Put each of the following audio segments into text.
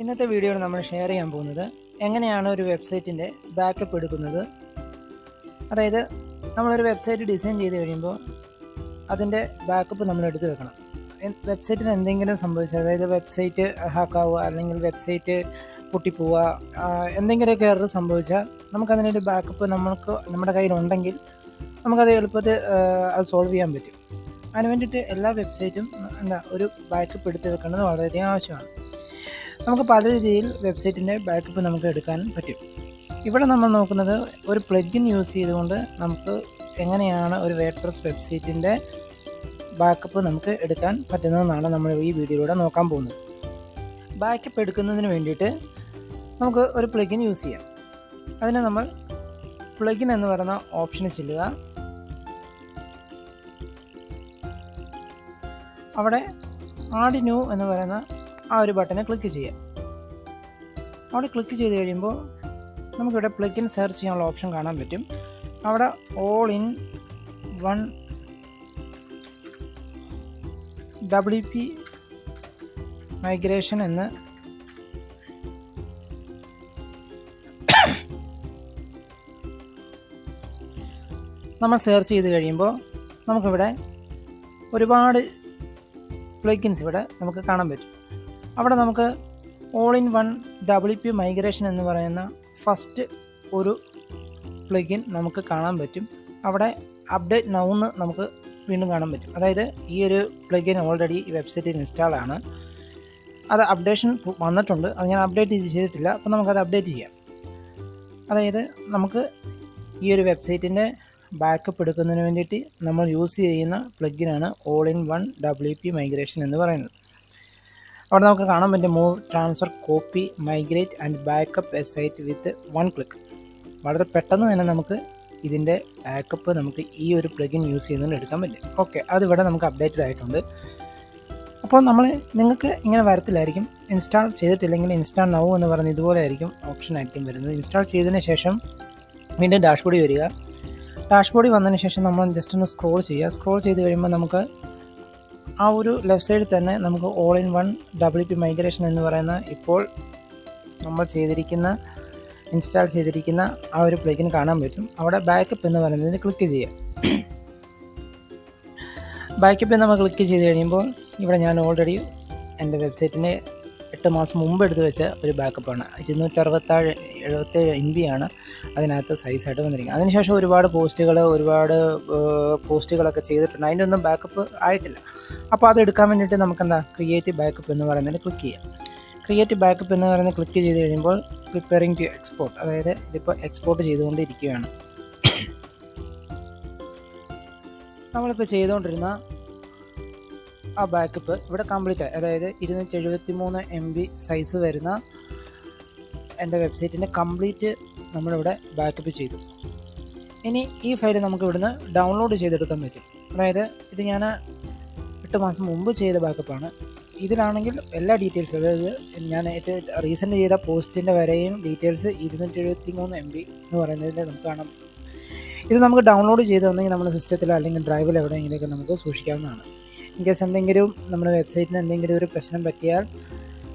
ഇന്നത്തെ വീഡിയോയിൽ നമ്മൾ ഷെയർ ചെയ്യാൻ പോകുന്നത് എങ്ങനെയാണ് ഒരു വെബ്സൈറ്റിൻ്റെ ബാക്കപ്പ് എടുക്കുന്നത്. അതായത് നമ്മളൊരു വെബ്സൈറ്റ് ഡിസൈൻ ചെയ്ത് കഴിയുമ്പോൾ അതിൻ്റെ ബാക്കപ്പ് നമ്മൾ എടുത്ത് വെക്കണം. വെബ്സൈറ്റിന് എന്തെങ്കിലും സംഭവിച്ചാൽ, അതായത് വെബ്സൈറ്റ് ഹാക്കാവുക അല്ലെങ്കിൽ വെബ്സൈറ്റ് പൊട്ടിപ്പോവുക, എന്തെങ്കിലുമൊക്കെ എറർ സംഭവിച്ചാൽ നമുക്കതിനൊരു ബാക്കപ്പ് നമ്മുടെ കയ്യിലുണ്ടെങ്കിൽ നമുക്കത് എളുപ്പത്തിൽ അത് സോൾവ് ചെയ്യാൻ പറ്റും. അതിന് വേണ്ടിയിട്ട് എല്ലാ വെബ്സൈറ്റും ഒരു ബാക്കപ്പ് എടുത്ത് വെക്കേണ്ടത് വളരെയധികം ആവശ്യമാണ്. നമുക്ക് പല രീതിയിൽ വെബ്സൈറ്റിൻ്റെ ബാക്കപ്പ് നമുക്ക് എടുക്കാൻ പറ്റും. ഇവിടെ നമ്മൾ നോക്കുന്നത് ഒരു പ്ലഗിൻ യൂസ് ചെയ്തുകൊണ്ട് നമുക്ക് എങ്ങനെയാണ് ഒരു വേർഡ്പ്രസ് വെബ്സൈറ്റിൻ്റെ ബാക്കപ്പ് നമുക്ക് എടുക്കാൻ പറ്റുന്നതെന്നാണ് നമ്മൾ ഈ വീഡിയോയിലൂടെ നോക്കാൻ പോകുന്നത്. ബാക്കപ്പ് എടുക്കുന്നതിന് വേണ്ടിയിട്ട് നമുക്ക് ഒരു പ്ലഗിൻ യൂസ് ചെയ്യാം. അതിന് നമ്മൾ പ്ലഗിൻ എന്ന് പറയുന്ന ഓപ്ഷനിൽ ചെല്ലുക. അവിടെ ആഡ് ന്യൂ എന്ന് പറയുന്ന ആ ഒരു ബട്ടനെ ക്ലിക്ക് ചെയ്യാം. അവിടെ ക്ലിക്ക് ചെയ്ത് കഴിയുമ്പോൾ നമുക്കിവിടെ പ്ലഗിൻ സെർച്ച് ചെയ്യാനുള്ള ഓപ്ഷൻ കാണാൻ പറ്റും. അവിടെ all in one WP migration എന്ന് നമ്മൾ സെർച്ച് ചെയ്ത് കഴിയുമ്പോൾ നമുക്കിവിടെ ഒരുപാട് പ്ലഗിൻസ് ഇവിടെ നമുക്ക് കാണാൻ പറ്റും. അവിടെ നമുക്ക് all in one WP migration എന്ന് പറയുന്ന ഫസ്റ്റ് ഒരു പ്ലഗിൻ നമുക്ക് കാണാൻ പറ്റും. അവിടെ അപ്ഡേറ്റ് നൗ എന്ന് നമുക്ക് വീണ്ടും കാണാൻ പറ്റും. അതായത് ഈ ഒരു പ്ലഗിൻ ഓൾറെഡി ഈ വെബ്സൈറ്റിൽ ഇൻസ്റ്റാൾ ആണ്. അത് അപ്ഡേഷൻ വന്നിട്ടുണ്ട്, അത് ഞാൻ അപ്ഡേറ്റ് ചെയ്തിട്ടില്ല. അപ്പോൾ നമുക്കത് അപ്ഡേറ്റ് ചെയ്യാം. അതായത് നമുക്ക് ഈ ഒരു വെബ്സൈറ്റിൻ്റെ ബാക്കപ്പ് എടുക്കുന്നതിന് വേണ്ടിയിട്ട് നമ്മൾ യൂസ് ചെയ്യുന്ന പ്ലഗിനാണ് all in one WP migration എന്ന് പറയുന്നത്. അവിടെ നമുക്ക് കാണാൻ പറ്റും move, transfer, copy, migrate and backup a site with one click. വളരെ പെട്ടെന്ന് തന്നെ നമുക്ക് ഇതിൻ്റെ ബാക്കപ്പ് നമുക്ക് ഈ ഒരു പ്ലഗിൻ യൂസ് ചെയ്യുന്നതിന് എടുക്കാൻ പറ്റും. ഓക്കെ, അതിവിടെ നമുക്ക് അപ്ഡേറ്റഡ് ആയിട്ടുണ്ട്. അപ്പോൾ നിങ്ങൾക്ക് ഇങ്ങനെ വരത്തില്ലായിരിക്കും. ഇൻസ്റ്റാൾ ചെയ്തിട്ടില്ലെങ്കിൽ ഇൻസ്റ്റാൾ നൗ എന്ന് പറഞ്ഞ് ഇതുപോലെ ആയിരിക്കും ഓപ്ഷൻ ആയിരിക്കും വരുന്നത്. ഇൻസ്റ്റാൾ ചെയ്തതിന് ശേഷം വീണ്ടും ഡാഷ്ബോർഡിൽ വരിക. ഡാഷ്ബോർഡിൽ വന്നതിന് ശേഷം നമ്മൾ ജസ്റ്റ് ഒന്ന് സ്ക്രോൾ ചെയ്യുക. സ്ക്രോൾ ചെയ്ത് കഴിയുമ്പോൾ നമുക്ക് ആ ഒരു ലെഫ്റ്റ് സൈഡിൽ തന്നെ നമുക്ക് all in one WP migration എന്ന് പറയുന്ന ഇപ്പോൾ നമ്മൾ ഇൻസ്റ്റാൾ ചെയ്തിരിക്കുന്ന ആ ഒരു പ്ലഗിൻ കാണാൻ പറ്റും. അവിടെ ബാക്കപ്പ് എന്ന് പറയുന്നതിന് ക്ലിക്ക് ചെയ്യുക. ബാക്കപ്പ് നമ്മൾ ക്ലിക്ക് ചെയ്ത് കഴിയുമ്പോൾ ഇവിടെ ഞാൻ ഓൾറെഡി എൻ്റെ വെബ്സൈറ്റിൻ്റെ 8 മാസം മുമ്പ് എടുത്ത് വെച്ച ഒരു ബാക്കപ്പാണ്. 277 MB ആണ് അതിനകത്ത് സൈസായിട്ട് വന്നിരിക്കുന്നത്. അതിനുശേഷം ഒരുപാട് പോസ്റ്റുകളൊക്കെ ചെയ്തിട്ടുണ്ട്. അതിൻ്റെ ഒന്നും ബാക്കപ്പ് ആയിട്ടില്ല. അപ്പോൾ അത് എടുക്കാൻ വേണ്ടിയിട്ട് നമുക്ക് ക്രിയേറ്റ് ബാക്കപ്പ് എന്ന് പറയുന്നതിന് ക്ലിക്ക് ചെയ്യാം. ക്രിയേറ്റ് ബാക്കപ്പ് എന്ന് പറയുന്നത് ക്ലിക്ക് ചെയ്ത് കഴിയുമ്പോൾ പ്രിപ്പയറിംഗ് ടു എക്സ്പോർട്ട്, അതായത് ഇതിപ്പോൾ എക്സ്പോർട്ട് ചെയ്തുകൊണ്ടിരിക്കുകയാണ്. നമ്മളിപ്പോൾ ചെയ്തുകൊണ്ടിരുന്ന ആ ബാക്കപ്പ് ഇവിടെ കംപ്ലീറ്റ് ആയി. അതായത് 273 MB സൈസ് വരുന്ന എൻ്റെ വെബ്സൈറ്റിൻ്റെ കംപ്ലീറ്റ് നമ്മളിവിടെ ബാക്കപ്പ് ചെയ്തു. ഇനി ഈ ഫയൽ നമുക്ക് ഇവിടുന്ന് ഡൗൺലോഡ് ചെയ്തെടുക്കാൻ പറ്റും. അതായത് ഇത് ഞാൻ 8 മാസം മുമ്പ് ചെയ്ത ബാക്കപ്പാണ്. ഇതിലാണെങ്കിൽ എല്ലാ ഡീറ്റെയിൽസ്, അതായത് ഞാൻ ഏറ്റവും റീസെൻ്റ് ചെയ്ത പോസ്റ്റിൻ്റെ വരെയും ഡീറ്റെയിൽസ് 273 MB എന്ന് പറയുന്നതിൽ നമുക്ക് കാണാം. ഇത് നമുക്ക് ഡൗൺലോഡ് ചെയ്തെങ്കിൽ നമ്മുടെ സിസ്റ്റത്തിലോ അല്ലെങ്കിൽ ഡ്രൈവിൽ എവിടെയെങ്കിലുമൊക്കെ നമുക്ക് സൂക്ഷിക്കാവുന്നതാണ്. ഇൻ കേസ് എന്തെങ്കിലും നമ്മുടെ വെബ്സൈറ്റിന് എന്തെങ്കിലും ഒരു പ്രശ്നം പറ്റിയാൽ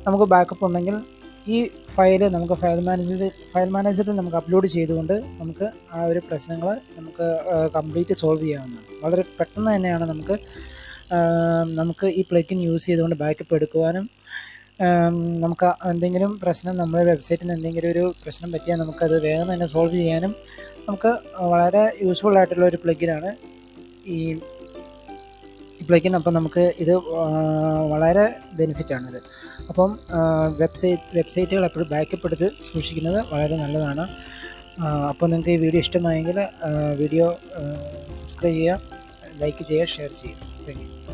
നമുക്ക് ബാക്കപ്പ് ഉണ്ടെങ്കിൽ ഈ ഫയൽ നമുക്ക് ഫയൽ മാനേജറിൽ നമുക്ക് അപ്ലോഡ് ചെയ്തുകൊണ്ട് നമുക്ക് ആ ഒരു പ്രശ്നങ്ങൾ നമുക്ക് കംപ്ലീറ്റ് സോൾവ് ചെയ്യാവുന്നതാണ്. വളരെ പെട്ടെന്ന് തന്നെയാണ് നമുക്ക് ഈ പ്ലഗിൻ യൂസ് ചെയ്തുകൊണ്ട് ബാക്കപ്പ് എടുക്കുവാനും നമുക്ക് എന്തെങ്കിലും പ്രശ്നം നമ്മുടെ വെബ്സൈറ്റിന് എന്തെങ്കിലും ഒരു പ്രശ്നം പറ്റിയാൽ നമുക്കത് വേഗം തന്നെ സോൾവ് ചെയ്യാനും നമുക്ക് വളരെ യൂസ്ഫുൾ ആയിട്ടുള്ള ഒരു പ്ലഗിനാണ് ഈ പ്ലഗിൻ. അപ്പം നമുക്ക് ഇത് വളരെ ബെനിഫിറ്റാണിത്. അപ്പം വെബ്സൈറ്റുകൾ എപ്പോഴും ബാക്കപ്പ് എടുത്ത് സൂക്ഷിക്കുന്നത് വളരെ നല്ലതാണ്. അപ്പോൾ നിങ്ങൾക്ക് ഈ വീഡിയോ ഇഷ്ടമായെങ്കിൽ വീഡിയോ സബ്സ്ക്രൈബ് ചെയ്യുക, ലൈക്ക് ചെയ്യുക, ഷെയർ ചെയ്യുക. Thank you.